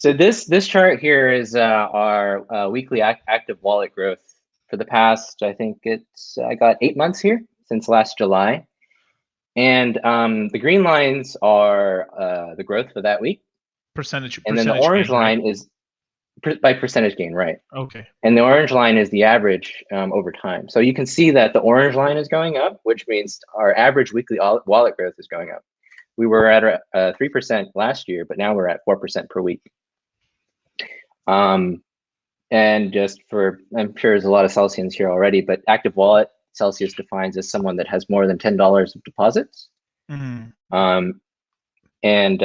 So this chart here is our weekly active wallet growth for the past. I think I got 8 months here since last July, and the green lines are the growth for that week, and then the orange gain, right? line is by percentage gain, right? Okay. And the orange line is the average over time. So you can see that the orange line is going up, which means our average weekly wallet growth is going up. We were at 3% last year, but now we're at 4% per week. And just for, I'm sure there's a lot of Celsians here already, but active wallet, Celsius defines as someone that has more than $10 of deposits. Mm-hmm. And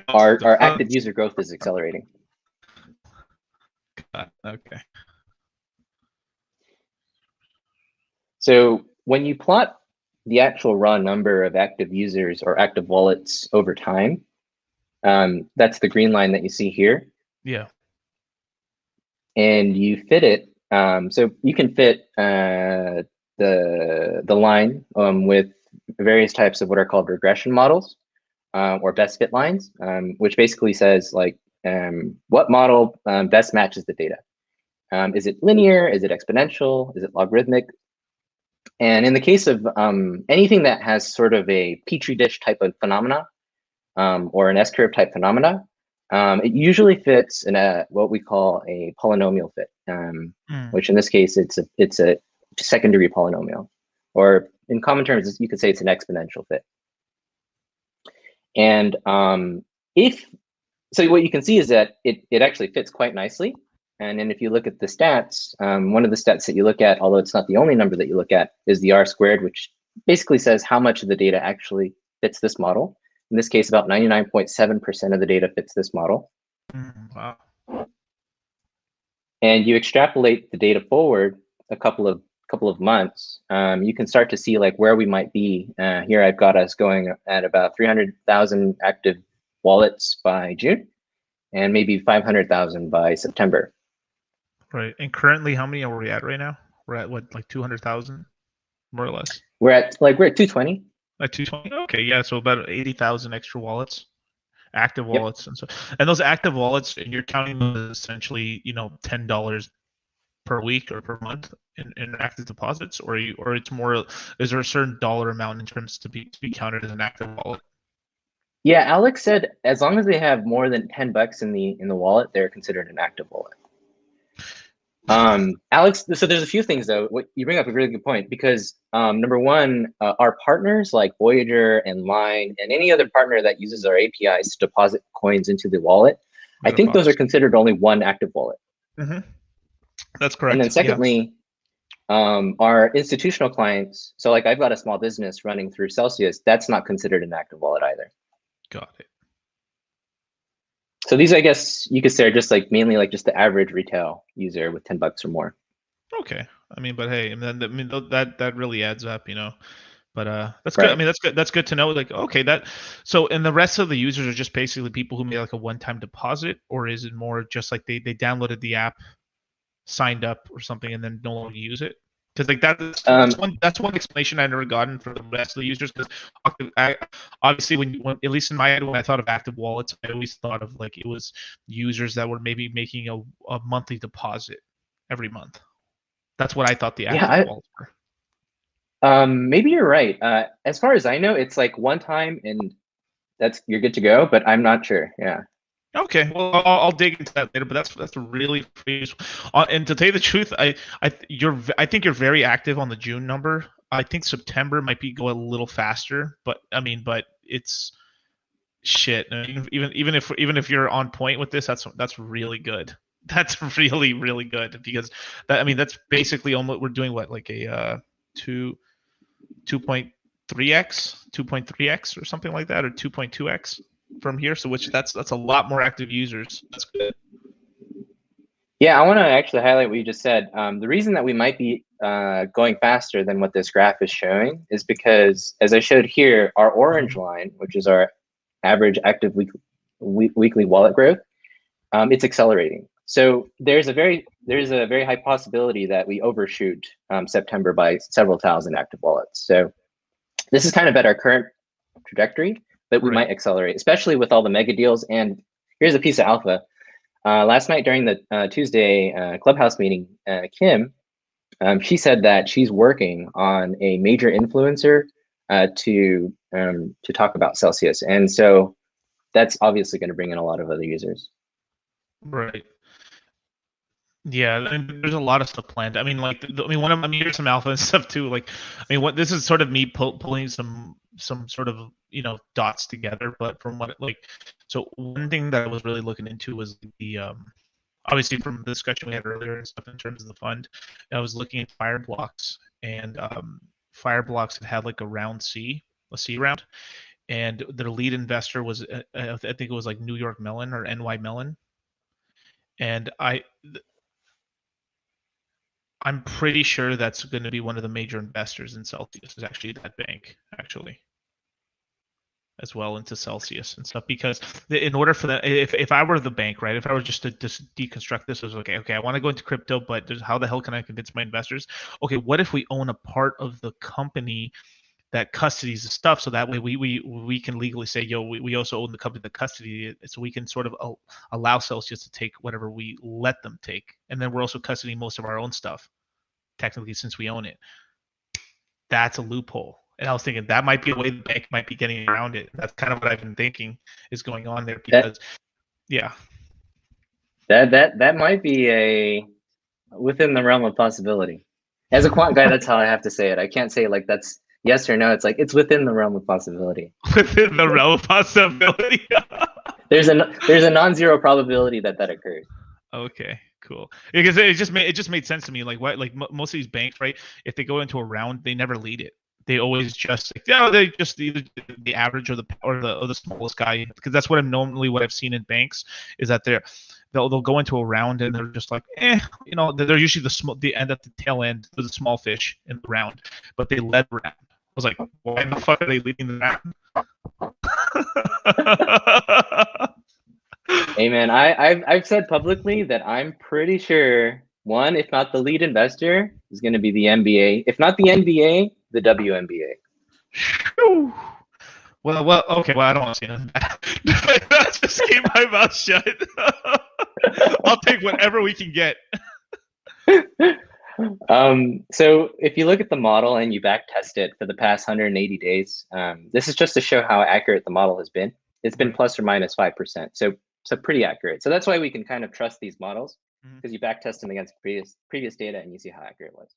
our active user growth is accelerating. Okay. So when you plot the actual raw number of active users or active wallets over time, that's the green line that you see here. Yeah. And you fit it. So you can fit the line with various types of what are called regression models or best fit lines, which basically says like what model best matches the data. Is it linear? Is it exponential? Is it logarithmic? And in the case of anything that has sort of a petri dish type of phenomena or an S-curve type phenomena, it usually fits in what we call a polynomial fit, which in this case it's a second-degree polynomial, or in common terms you could say it's an exponential fit. And so what you can see is that it actually fits quite nicely. And then if you look at the stats, one of the stats that you look at, although it's not the only number that you look at, is the R-squared, which basically says how much of the data actually fits this model. In this case, about 99.7% of the data fits this model. Wow. And you extrapolate the data forward a couple of months, you can start to see like where we might be. Here I've got us going at about 300,000 active wallets by June, and maybe 500,000 by September. Right. And currently, how many are we at right now? We're at what, like 200,000, more or less? We're at 220. At 220? Okay, yeah. So about 80,000 extra wallets, active wallets, and so. And those active wallets, and you're counting them as essentially, $10 per week or per month in active deposits, or it's more. Is there a certain dollar amount in terms to be counted as an active wallet? Yeah, Alex said as long as they have more than $10 in the wallet, they're considered an active wallet. Alex, so there's a few things though. What you bring up a really good point, because number one, our partners like Voyager and Line and any other partner that uses our APIs to deposit coins into the wallet, I think those are considered only one active wallet. Mm-hmm. That's correct. And then secondly, our institutional clients, so like I've got a small business running through Celsius, that's not considered an active wallet either. Got it. So these, I guess you could say, are just like mainly like just the average retail user with $10 or more. Okay. I mean, but hey, that really adds up, But that's good. I mean, that's good to know. Like, okay, so and the rest of the users are just basically people who made like a one-time deposit, or is it more just like they downloaded the app, signed up or something, and then no longer use it? Because like that's one explanation I've never gotten for the rest of the users. Because obviously, when at least in my head, when I thought of active wallets, I always thought of like it was users that were maybe making a monthly deposit every month. That's what I thought the active wallets were. Maybe you're right. As far as I know, it's like one time and you're good to go, but I'm not sure. Yeah. Okay, well, I'll dig into that later, but that's really useful. And to tell you the truth, I think you're very active on the June number. I think September might go a little faster, but it's shit. Even if you're on point with this, that's really good. That's really, really good, because that's basically almost, we're doing what, like a 2.3x or something like that, or 2.2x from here. So that's a lot more active users. That's good. Yeah, I want to actually highlight what you just said. The reason that we might be going faster than what this graph is showing is because, as I showed here, our orange line, which is our average active weekly wallet growth, it's accelerating. So there's a very high possibility that we overshoot September by several thousand active wallets. So this is kind of at our current trajectory, but we might accelerate, especially with all the mega deals. And here's a piece of alpha. Last night during the Tuesday Clubhouse meeting, Kim, she said that she's working on a major influencer to talk about Celsius, and so that's obviously going to bring in a lot of other users. Right. Yeah, I mean, there's a lot of stuff planned. I mean, like, here's some alpha and stuff too. Like, I mean, what this is sort of me pulling some sort of dots together. But from what so one thing that I was really looking into was the obviously from the discussion we had earlier and stuff in terms of the fund, I was looking at Fireblocks, and Fireblocks had like a C round, and their lead investor was I think it was like New York Mellon or NY Mellon, and I'm pretty sure that's going to be one of the major investors in Celsius, is actually that bank, actually, as well, into Celsius and stuff. Because in order for that, if I were the bank, right, if I were just to deconstruct this, as okay, I want to go into crypto, but how the hell can I convince my investors? Okay, what if we own a part of the company that custodies the stuff, so that way we can legally say, yo, we also own the company that custody it, so we can sort of allow Celsius to take whatever we let them take, and then we're also custodying most of our own stuff, technically, since we own it. That's a loophole. And I was thinking that might be a way the bank might be getting around it. That's kind of what I've been thinking is going on there, because that might be within the realm of possibility. As a quant guy, that's how I have to say it. I can't say like that's yes or no. It's like it's within the realm of possibility. Within the realm of possibility. There's a non-zero probability that occurs. Okay, cool. Because it just made sense to me. Like, what, like most of these banks, right? If they go into a round, they never lead it. They always just they just either the average or the smallest guy, because that's what I've seen in banks is that they'll go into a round and they're just like, they're usually the end at the tail end, the small fish in the round, but they led round. I was like, why the fuck are they leading the round? Hey man, I've said publicly that I'm pretty sure one, if not the lead investor, is going to be the NBA. If not the NBA, the WNBA. Well, okay. Well, I don't want to see nothing bad. Just keep my mouth shut. I'll take whatever we can get. So if you look at the model and you back test it for the past 180 days, this is just to show how accurate the model has been. It's been plus or minus 5%. So pretty accurate. So that's why we can kind of trust these models, because you back test them against previous data and you see how accurate it was.